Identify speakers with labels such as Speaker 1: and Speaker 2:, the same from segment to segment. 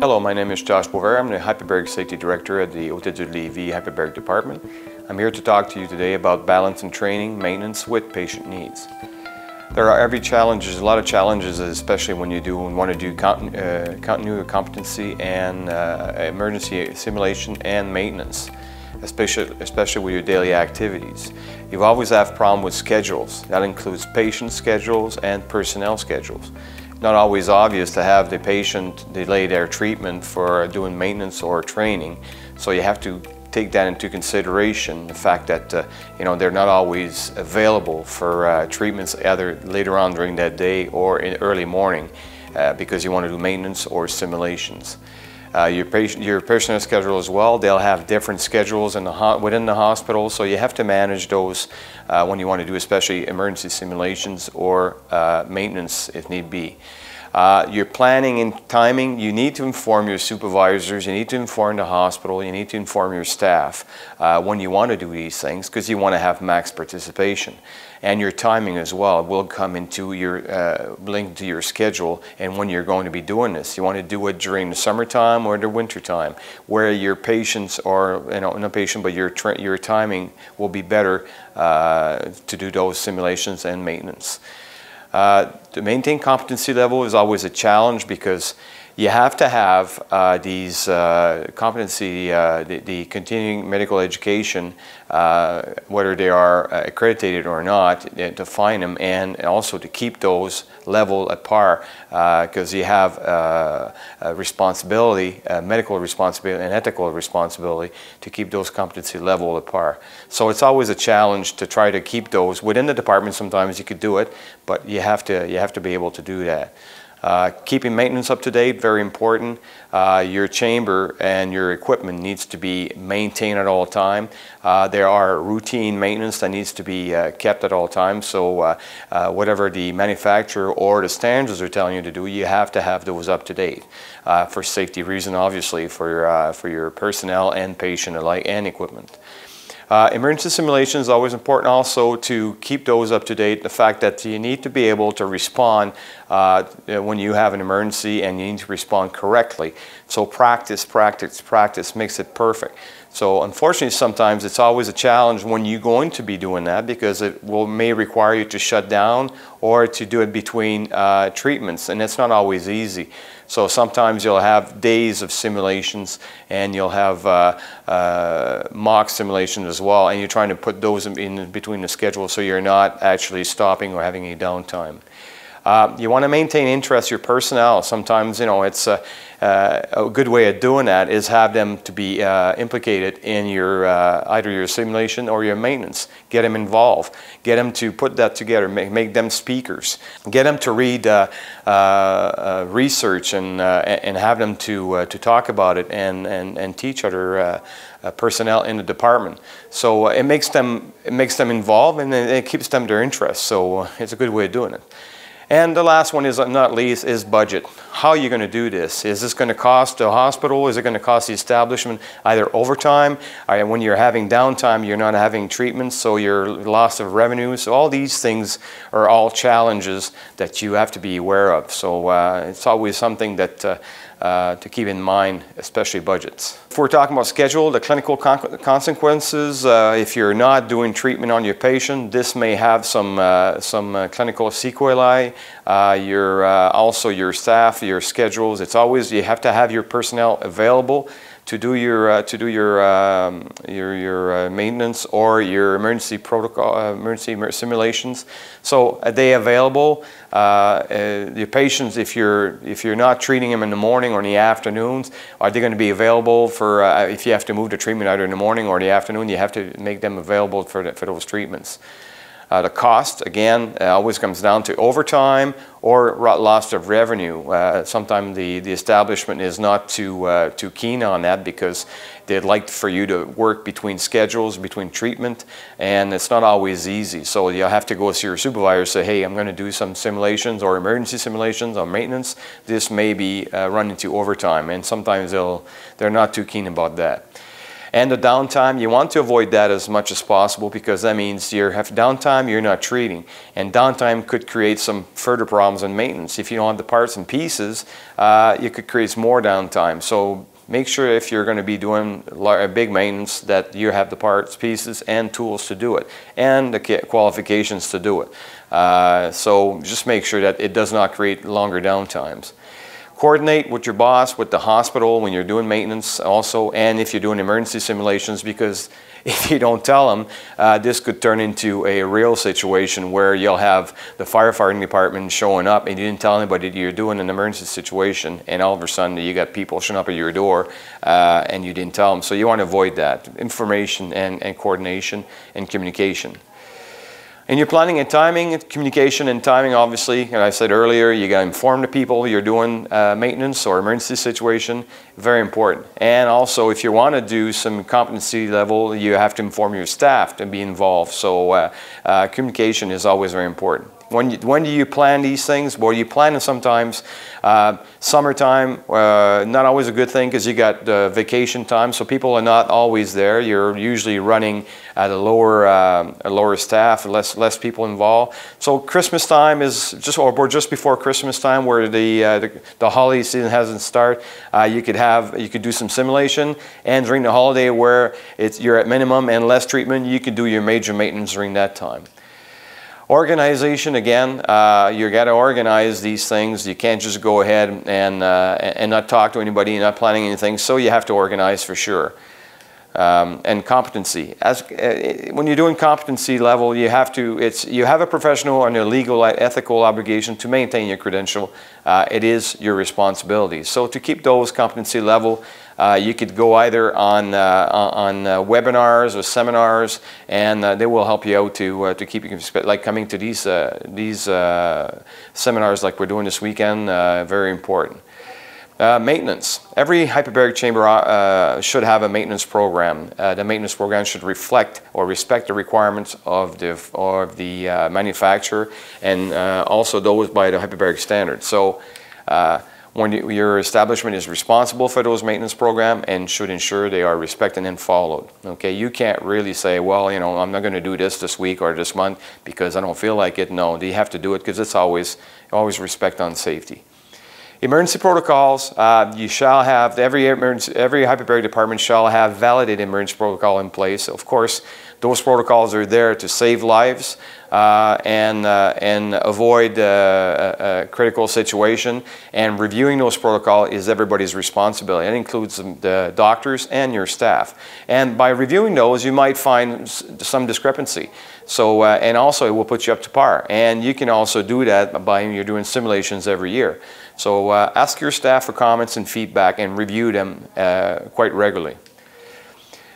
Speaker 1: Hello, my name is Josh Bover. I'm the Hyperbaric Safety Director at the Hôtel de Lévis Hyperbaric Department. I'm here to talk to you today about balance and training maintenance with patient needs. There are a lot of challenges, especially when you want to do continuity competency and emergency simulation and maintenance, especially with your daily activities. You always have problems with schedules. That includes patient schedules and personnel schedules. Not always obvious to have the patient delay their treatment for doing maintenance or training, so you have to take that into consideration, the fact that they're not always available for treatments either later on during that day or in early morning because you want to do maintenance or simulations. Your personnel schedule as well, they'll have different schedules within the hospital, so you have to manage those when you want to do especially emergency simulations or maintenance if need be. Your planning and timing, you need to inform your supervisors, you need to inform the hospital, you need to inform your staff when you want to do these things, because you want to have max participation. And your timing as well will come into your linked to your schedule and when you're going to be doing this. You want to do it during the summertime or the winter time, where your patients or not patient, but your timing will be better to do those simulations and maintenance. To maintain competency level is always a challenge because you have to have these competency, the continuing medical education, whether they are accredited or not, to find them and also to keep those level at par because you have a responsibility, medical responsibility and ethical responsibility to keep those competency level at par. So it's always a challenge to try to keep those within the department. Sometimes you could do it, but you have to be able to do that. Keeping maintenance up to date, very important. Your chamber and your equipment needs to be maintained at all time. There are routine maintenance that needs to be kept at all times. So whatever the manufacturer or the standards are telling you to do, you have to have those up to date for safety reasons, obviously, for your personnel and patient alike and equipment. Emergency simulation is always important also to keep those up to date. The fact that you need to be able to respond when you have an emergency and you need to respond correctly. So practice, practice, practice makes it perfect. So unfortunately sometimes it's always a challenge when you're going to be doing that because it may require you to shut down or to do it between treatments, and it's not always easy. So sometimes you'll have days of simulations and you'll have mock simulations as well, and you're trying to put those in between the schedule so you're not actually stopping or having any downtime. You want to maintain interest your personnel. Sometimes it's a good way of doing that is have them to be implicated in your either your simulation or your maintenance. Get them involved. Get them to put that together. Make them speakers. Get them to read research and have them to talk about it and teach other personnel in the department. So it makes them involved and it keeps them their interest. So it's a good way of doing it. And the last one is not least is budget. How are you going to do this? Is this going to cost the hospital? Is it going to cost the establishment either overtime? When you're having downtime, you're not having treatments, so your loss of revenue. So all these things are all challenges that you have to be aware of. So it's always something that to keep in mind, especially budgets. If we're talking about schedule, the clinical consequences, if you're not doing treatment on your patient, this may have some clinical sequelae. Also your staff, your schedules. It's always you have to have your personnel available to do your maintenance or your emergency protocol, emergency simulations. So are they available? Your patients, if you're not treating them in the morning or in the afternoons, are they going to be available for if you have to move the treatment either in the morning or the afternoon? You have to make them available for those treatments. The cost, again, always comes down to overtime or loss of revenue. Sometimes the establishment is not too keen on that because they'd like for you to work between schedules, between treatment, and it's not always easy. So you'll have to go to your supervisor and say, hey, I'm going to do some simulations or emergency simulations on maintenance. This may be run into overtime, and sometimes they're not too keen about that. And the downtime, you want to avoid that as much as possible, because that means you have downtime, you're not treating. And downtime could create some further problems in maintenance. If you don't have the parts and pieces, you could create more downtime. So make sure if you're going to be doing a big maintenance that you have the parts, pieces, and tools to do it, and the qualifications to do it. So just make sure that it does not create longer downtimes. Coordinate with your boss, with the hospital when you're doing maintenance also, and if you're doing emergency simulations, because if you don't tell them, this could turn into a real situation where you'll have the firefighting department showing up and you didn't tell anybody that you're doing an emergency situation, and all of a sudden you got people showing up at your door and you didn't tell them. So you want to avoid that. Information and coordination and communication. And your planning and timing, communication and timing, obviously, and I said earlier, you got to inform the people you're doing maintenance or emergency situation, very important. And also, if you want to do some competency level, you have to inform your staff to be involved. So communication is always very important. When do you plan these things? Well, you plan them sometimes. Summertime, not always a good thing, because you got vacation time, so people are not always there. You're usually running at a lower staff, less people involved. So Christmas time is just before Christmas time, where the holiday season hasn't started. You could do some simulation, and during the holiday where you're at minimum and less treatment, you could do your major maintenance during that time. Organization, again, you got to organize these things. You can't just go ahead and not talk to anybody, not planning anything, so you have to organize for sure. And competency. When you're doing competency level, you have a professional and a legal, ethical obligation to maintain your credential. It is your responsibility. So to keep those competency level, you could go either on webinars or seminars, and they will help you out to keep you, like coming to these seminars like we're doing this weekend. Very important. Maintenance. Every hyperbaric chamber should have a maintenance program. The maintenance program should reflect or respect the requirements of the manufacturer, and also those by the hyperbaric standard. So when your establishment is responsible for those maintenance program and should ensure they are respected and followed. Okay, you can't really say, well, you know, I'm not going to do this week or this month because I don't feel like it. No, you have to do it, because it's always respect on safety. Emergency protocols, you shall have, every hyperbaric department shall have validated emergency protocol in place. Of course, those protocols are there to save lives and avoid a critical situation. And reviewing those protocols is everybody's responsibility. It includes the doctors and your staff. And by reviewing those, you might find some discrepancy. So, and also it will put you up to par. And you can also do that by you're doing simulations every year. So ask your staff for comments and feedback and review them quite regularly.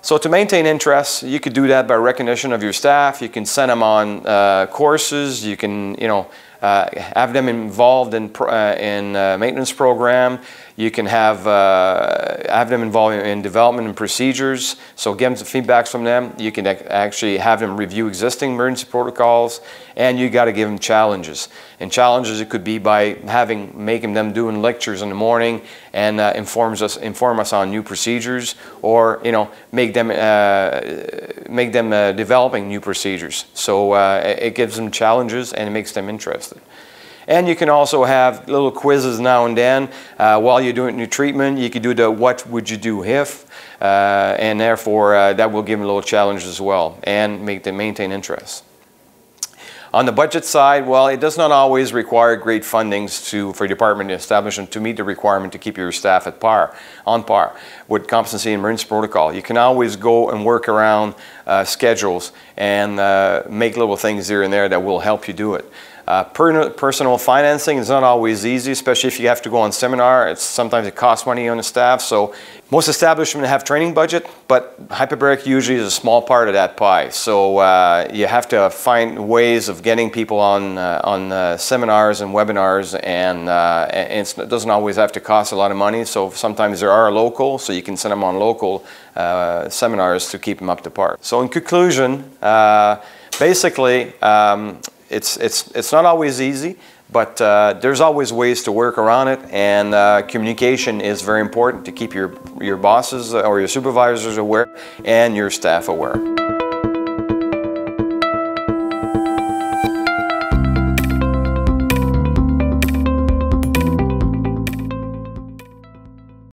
Speaker 1: So to maintain interest, you could do that by recognition of your staff. You can send them on courses. You can, have them involved in maintenance program. You can have them involved in development and procedures. So get them some feedbacks from them. You can actually have them review existing emergency protocols, and you got to give them challenges. And challenges, it could be by making them doing lectures in the morning and inform us on new procedures, or make them developing new procedures. So it gives them challenges and it makes them interested. And you can also have little quizzes now and then while you're doing new treatment. You could do the what would you do if, and therefore that will give them a little challenge as well and make them maintain interest. On the budget side, well, it does not always require great fundings for department establishment to meet the requirement to keep your staff on par with competency and emergency protocol. You can always go and work around schedules and make little things here and there that will help you do it. Personal financing is not always easy, especially if you have to go on seminar. Sometimes it costs money on the staff. So most establishments have training budget, but hyperbaric usually is a small part of that pie. So you have to find ways of getting people on seminars and webinars, and it doesn't always have to cost a lot of money. So sometimes there are local, so you can send them on local seminars to keep them up to par. So in conclusion, basically, it's not always easy, but there's always ways to work around it, and communication is very important to keep your bosses or your supervisors aware and your staff aware.